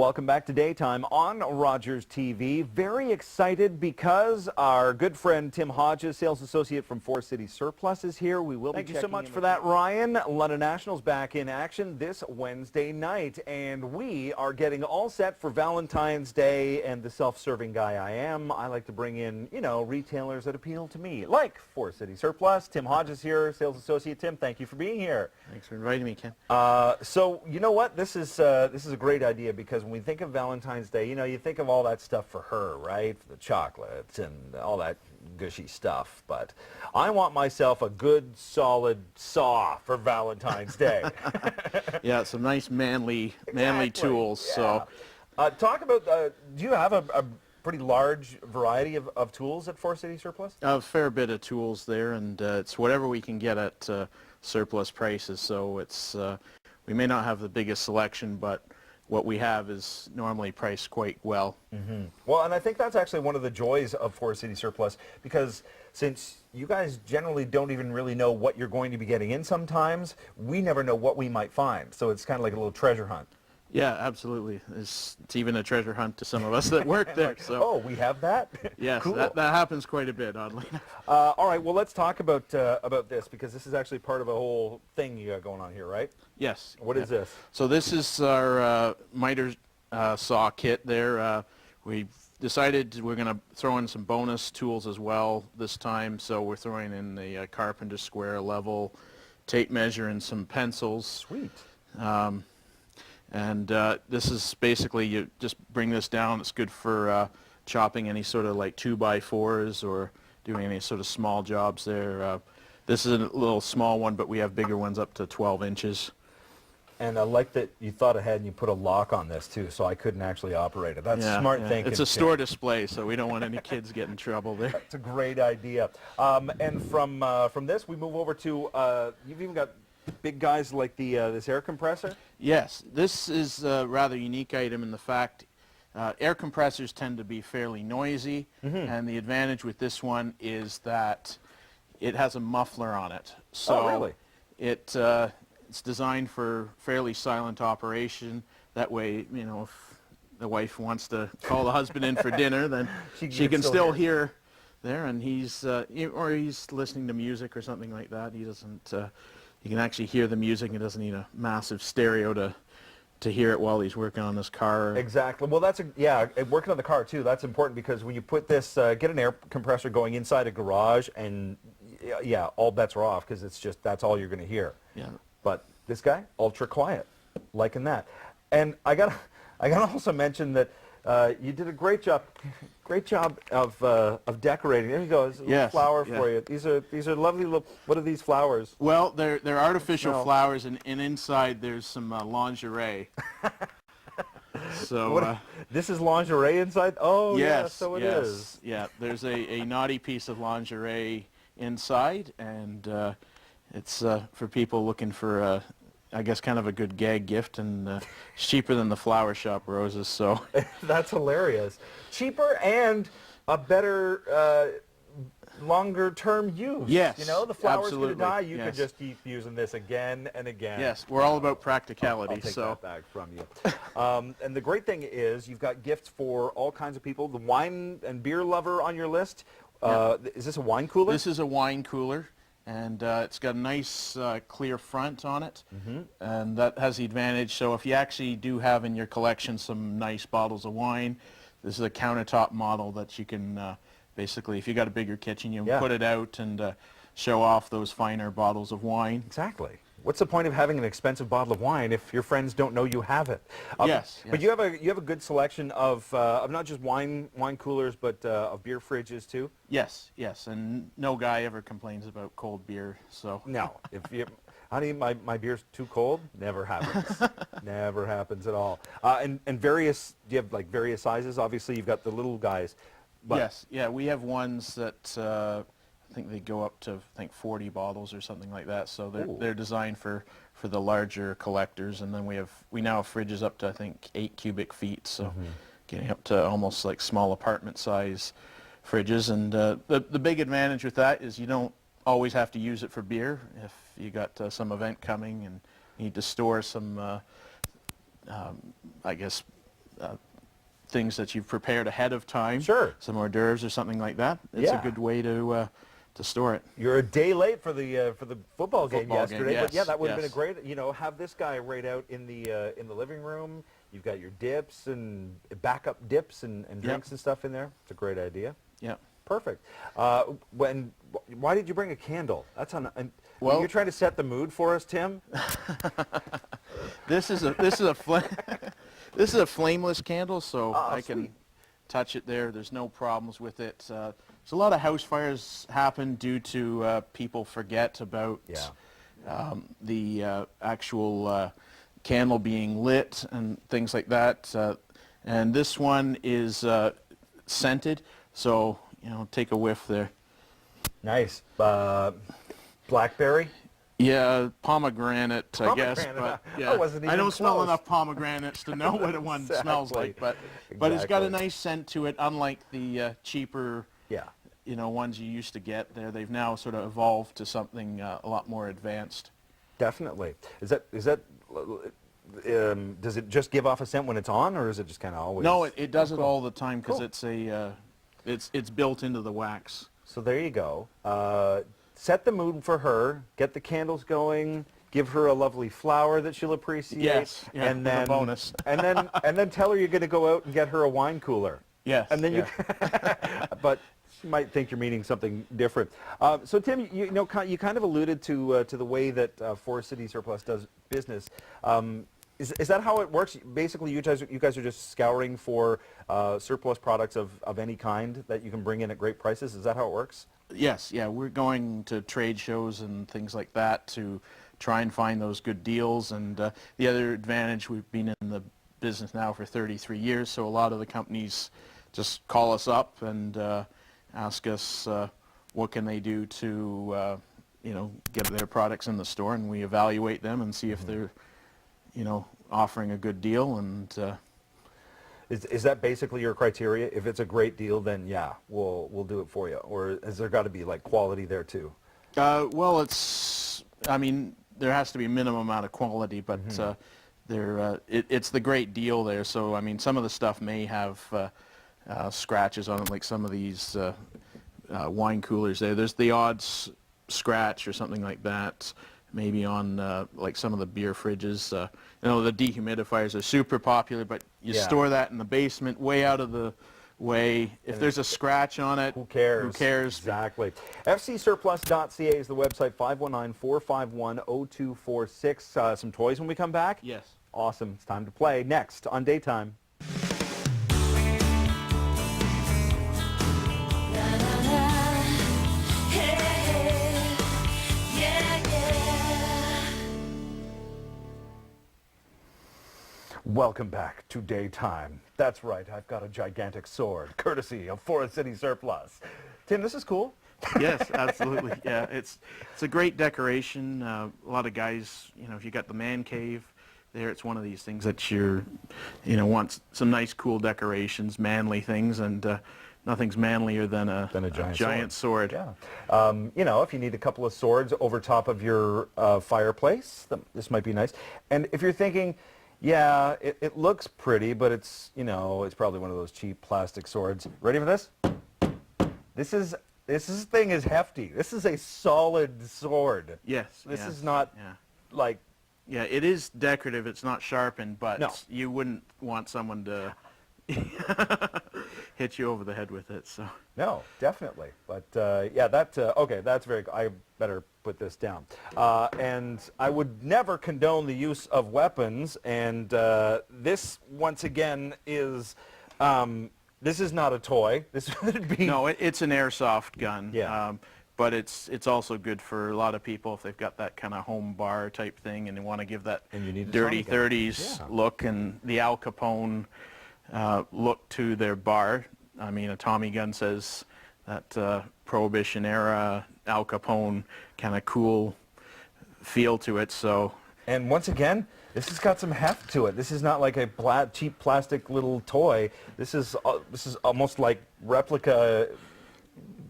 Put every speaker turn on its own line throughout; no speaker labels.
Welcome back to Daytime on Rogers TV. Very excited because our good friend Tim Hodges, sales associate from Forest City Surplus, is here. We will Thank you so much for that, Ryan. London Nationals back in action this Wednesday night, and we are getting all set for Valentine's Day. And the self-serving guy I am, I like to bring in, retailers that appeal to me, like Forest City Surplus. Tim Hodges here, sales associate. Tim, thank you for being here.
Thanks for inviting me, Ken.
So you know what? This is a great idea because when we think of Valentine's Day, you think of all that stuff for her, right? The chocolates and all that gushy stuff. But I want myself a good, solid saw for Valentine's Day.
Yeah, some nice manly tools.
Yeah. So, talk about. Do you have a pretty large variety of tools at Forest City Surplus?
A fair bit of tools there, and it's whatever we can get at surplus prices. So it's we may not have the biggest selection, but what we have is normally priced quite well.
Mm-hmm. Well, and I think that's actually one of the joys of Forest City Surplus, because since you guys generally don't even really know what you're going to be getting in sometimes, we never know what we might find. So it's kind of like a little treasure hunt.
Yeah, absolutely. It's even a treasure hunt to some of us that work there. So.
Oh, we have that?
Yes,
cool.
that happens quite a bit, oddly enough.
All right, well, let's talk about this, because this is actually part of a whole thing you got going on here, right?
Yes.
What is this?
So this is our miter saw kit there. We decided we're going to throw in some bonus tools as well this time. So we're throwing in the carpenter square level, tape measure, and some pencils.
Sweet.
And this is basically, you just bring this down. It's good for chopping any sort of like 2x4s or doing any sort of small jobs there. This is a little small one, but we have bigger ones up to 12 inches.
And I like that you thought ahead and you put a lock on this too, so I couldn't actually operate it. That's smart thinking.
It's a store display, so we don't want any kids getting in trouble there.
That's a great idea. And from this, we move over to, you've even got big guys like the this air compressor?
Yes, this is a rather unique item in the fact air compressors tend to be fairly noisy, and the advantage with this one is that it has a muffler on it. So
really?
It's designed for fairly silent operation. That way, if the wife wants to call the husband in for dinner, then she can still hear there, and he's listening to music or something like that. He doesn't. You can actually hear the music. He doesn't need a massive stereo to hear it while he's working on his car.
Exactly. Well, working on the car too. That's important, because when you put this, get an air compressor going inside a garage, and all bets are off, because that's all you're going to hear.
Yeah.
But this guy, ultra quiet, liking that. And I gotta also mention that you did a great job of decorating. There you go. There's a little flower for you. These are lovely little. What are these flowers?
Well, they're artificial flowers, and inside there's some lingerie. So
this is lingerie inside. Oh
yes,
so it is.
Yeah, there's a naughty piece of lingerie inside, and it's for people looking for I guess kind of a good gag gift, and it's cheaper than the flower shop roses. So
that's hilarious. Cheaper and a better, longer-term use.
Yes,
the flower's going to die. You
yes.
could just keep using this again and again.
Yes, we're all about practicality.
I'll take that back from you. And the great thing is you've got gifts for all kinds of people. The wine and beer lover on your list. Is this a wine cooler?
This is a wine cooler. And it's got a nice clear front on it, and that has the advantage. So if you actually do have in your collection some nice bottles of wine, this is a countertop model that you can basically, if you got a bigger kitchen, you can put it out and show off those finer bottles of wine.
Exactly. What's the point of having an expensive bottle of wine if your friends don't know you have it?
Yes.
But you have a good selection of not just wine coolers, but of beer fridges too.
Yes, and no guy ever complains about cold beer. So
no, honey, my beer's too cold. Never happens. Never happens at all. And various. Do you have like various sizes? Obviously, you've got the little guys. But
yes, yeah, we have ones that. I think they go up to 40 bottles or something like that. So they're designed for the larger collectors, and then we now have fridges up to I think 8 cubic feet, so getting up to almost like small apartment size fridges. And the big advantage with that is you don't always have to use it for beer. If you got some event coming and need to store some I guess things that you've prepared ahead of time.
Sure.
Some hors d'oeuvres or something like that. It's a good way to store it.
You're a day late for the football game yesterday,
yes,
but yeah, that would have been a great. Have this guy right out in the living room. You've got your dips and backup dips and drinks and stuff in there. It's a great idea.
Yeah.
Perfect. Why did you bring a candle? That's on.
Well,
you're trying to set the mood for us, Tim.
This is a flameless candle, so I can touch it there. There's no problems with it. So a lot of house fires happen due to people forget about the actual candle being lit and things like that. And this one is scented, so take a whiff there.
Nice. Blackberry?
Yeah, pomegranate, I guess. But yeah, I don't smell enough pomegranates to know what one smells like. But it's got a nice scent to it, unlike the cheaper ones you used to get there. They've now sort of evolved to something a lot more advanced.
Definitely. Does it just give off a scent when it's on, or is it just kind of always?
No, it does it all the time because it's built into the wax.
So there you go. Set the mood for her. Get the candles going. Give her a lovely flower that she'll appreciate.
Yes, and then a bonus.
and then tell her you're going to go out and get her a wine cooler.
Yes.
And then but she might think you're meaning something different. So Tim, you kind of alluded to the way that Forest City Surplus does business. Is that how it works? Basically, you guys are just scouring for surplus products of any kind that you can bring in at great prices. Is that how it works?
Yes, yeah, we're going to trade shows and things like that to try and find those good deals. And the other advantage, we've been in the business now for 33 years, so a lot of the companies just call us up and ask us what can they do to get their products in the store, and we evaluate them and see if they're offering a good deal. And
is that basically your criteria? If it's a great deal, then yeah, we'll do it for you. Or has there got to be like quality there too?
Well, there has to be a minimum amount of quality, but it's the great deal there. So some of the stuff may have scratches on it, like some of these wine coolers there. There's the odd scratch or something like that, maybe on like some of the beer fridges. The dehumidifiers are super popular, but you store that in the basement, way out of the way. If there's a scratch on it,
who cares?
Who cares?
Exactly. FCSurplus.ca is the website. 519-451-0246. Some toys when we come back?
Yes.
Awesome. It's time to play. Next on Daytime. Welcome back to Daytime. That's right, I've got a gigantic sword, courtesy of Forest City Surplus. Tim, this is cool.
Yes, absolutely. Yeah, it's a great decoration. A lot of guys, if you got the man cave there, it's one of these things that want some nice, cool decorations, manly things, and nothing's manlier than a giant sword.
Yeah. If you need a couple of swords over top of your fireplace, this might be nice. And if you're thinking, yeah, it looks pretty, but it's probably one of those cheap plastic swords. Ready for this? This thing is hefty. This is a solid sword.
Yes.
This is not like.
Yeah, it is decorative. It's not sharpened, but you wouldn't want someone to hit you over the head with it. So.
No, definitely. But okay, that's very. I better put this down. And I would never condone the use of weapons. And this, once again, is. This is not a toy. This would be.
No, it's an airsoft gun.
Yeah.
But it's also good for a lot of people if they've got that kind of home bar type thing and they want to give that dirty 30s look and the Al Capone look to their bar. A Tommy gun says that Prohibition era Al Capone kind of cool feel to it. So.
And once again, this has got some heft to it. This is not like a cheap plastic little toy. This is almost like replica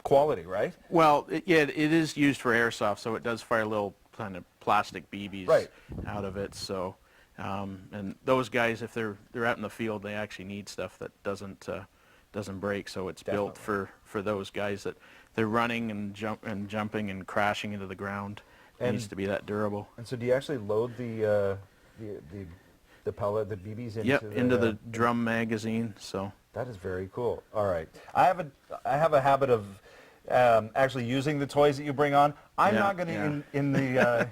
quality, right?
Well, it is used for airsoft, so it does fire little kind of plastic BBs out of it. So, And those guys, if they're out in the field, they actually need stuff that doesn't break. So it's built for those guys that they're running and jumping and crashing into the ground. It needs to be that durable.
And so do you actually load the pellet, the BBs
into the drum magazine? So
that is very cool. All right, I have a habit of actually using the toys that you bring on. I'm not going to in the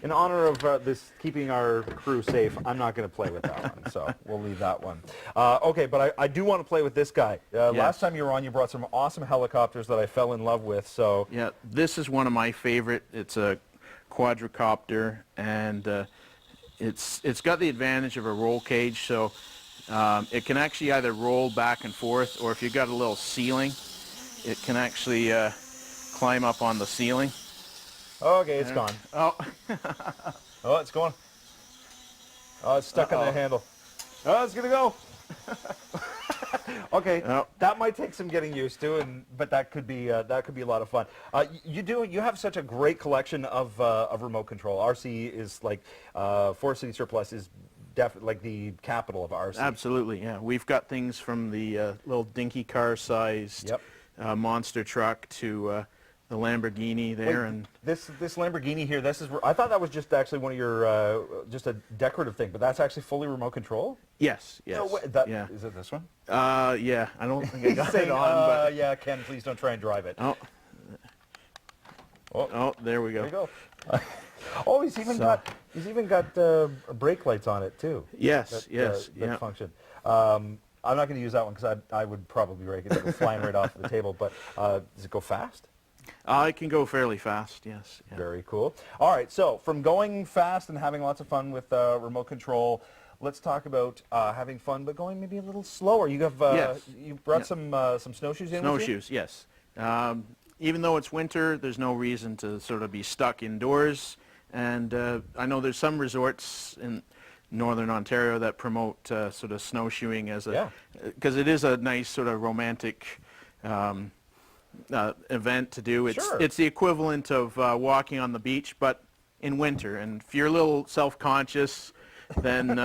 in honor of this keeping our crew safe, I'm not going to play with that one, so we'll leave that one. Okay, but I do want to play with this guy. Last time you were on, you brought some awesome helicopters that I fell in love with. So
yeah, this is one of my favorite. It's a quadrocopter, and it's got the advantage of a roll cage, so it can actually either roll back and forth, or if you've got a little ceiling, it can actually climb up on the ceiling.
Okay, it's gone.
Oh.
Oh, it's going. Oh, it's stuck on the handle. Oh, it's gonna go. Okay, that might take some getting used to, but that could be a lot of fun. You have such a great collection of remote control. RC is like Forest City Surplus is definitely like the capital of RC.
Absolutely, yeah. We've got things from the little dinky car-sized monster truck to the Lamborghini there. And
this Lamborghini here, I thought that was just actually one of your just a decorative thing, but that's actually fully remote control?
Yes.
No, is it this one?
Yeah, I don't think I got it on, but
yeah, Ken, please don't try and drive it.
Oh, there we go.
There you go. Oh, he's even got brake lights on it too.
Yes,
that function. I'm not going to use that one because I would probably break it. It would flying right off the table. But does it go fast?
It can go fairly fast, yes. Yeah.
Very cool. All right, so from going fast and having lots of fun with remote control, let's talk about having fun but going maybe a little slower. You have you brought some snowshoes in with you?
Snowshoes, yes. Even though it's winter, there's no reason to sort of be stuck indoors. And I know there's some resorts in northern Ontario that promote sort of snowshoeing as because it is a nice sort of romantic event to do. It's the equivalent of walking on the beach, but in winter. And if you're a little self-conscious, then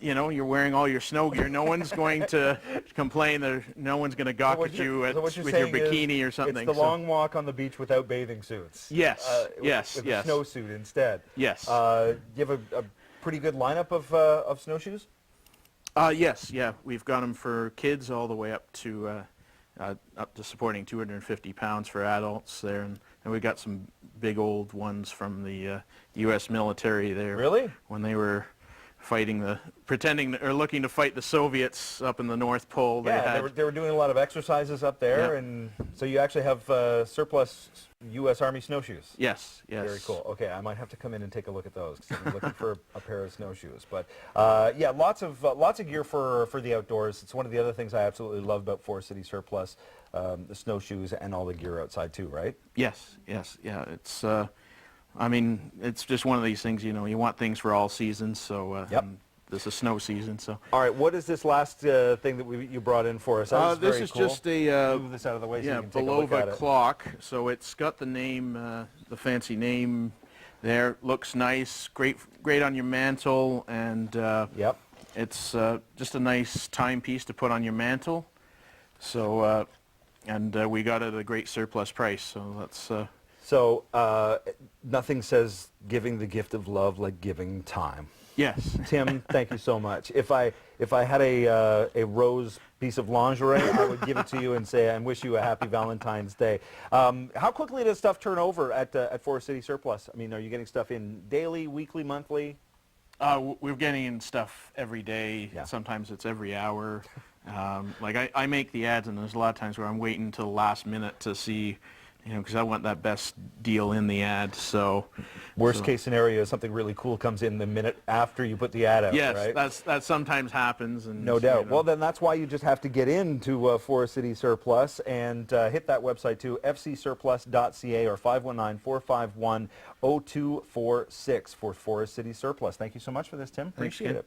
you know, you're wearing all your snow gear. No one's going to complain. No one's going to gawk at you with your bikini or something.
It's the long walk on the beach without bathing suits.
Yes,
with a snowsuit instead.
Yes.
Do you have a pretty good lineup of snowshoes?
Yes, yeah. We've got them for kids all the way up to supporting 250 pounds for adults there, and we got some big old ones from the U.S. military there.
Really? When
they were fighting looking to fight the Soviets up in the North Pole.
They were doing a lot of exercises up there, and so you actually have surplus U.S. Army snowshoes.
Yes.
Very cool. Okay, I might have to come in and take a look at those because I'm looking for a pair of snowshoes. But yeah, lots of gear for the outdoors. It's one of the other things I absolutely love about Forest City Surplus, the snowshoes and all the gear outside too, right?
Yes, yeah. It's I mean, it's just one of these things, you know, you want things for all seasons, so this is snow season, so.
All right, what is this last thing that you brought in for us?
This is cool. Just a
move this out of the way so you can take a look
Bulova
at it.
Clock, so it's got the name, the fancy name there. Looks nice, great on your mantle, and it's just a nice timepiece to put on your mantle. So, and we got it at a great surplus price, so that's.
So nothing says giving the gift of love like giving time.
Yes.
Tim, thank you so much. If I had a rose piece of lingerie, I would give it to you and say and wish you a happy Valentine's Day. How quickly does stuff turn over at Forest City Surplus? I mean, are you getting stuff in daily, weekly, monthly?
We're getting in stuff every day. Yeah. Sometimes it's every hour. Like I make the ads, and there's a lot of times where I'm waiting until the last minute to see, you know, because I want that best deal in the ad. So,
worst case scenario, something really cool comes in the minute after you put the ad out.
Yes,
right?
that sometimes happens. And
no doubt.
You know.
Well, then that's why you just have to get into Forest City Surplus and hit that website too, fcsurplus.ca or 519-451-0246 for Forest City Surplus. Thank you so much for this, Tim. Appreciate it.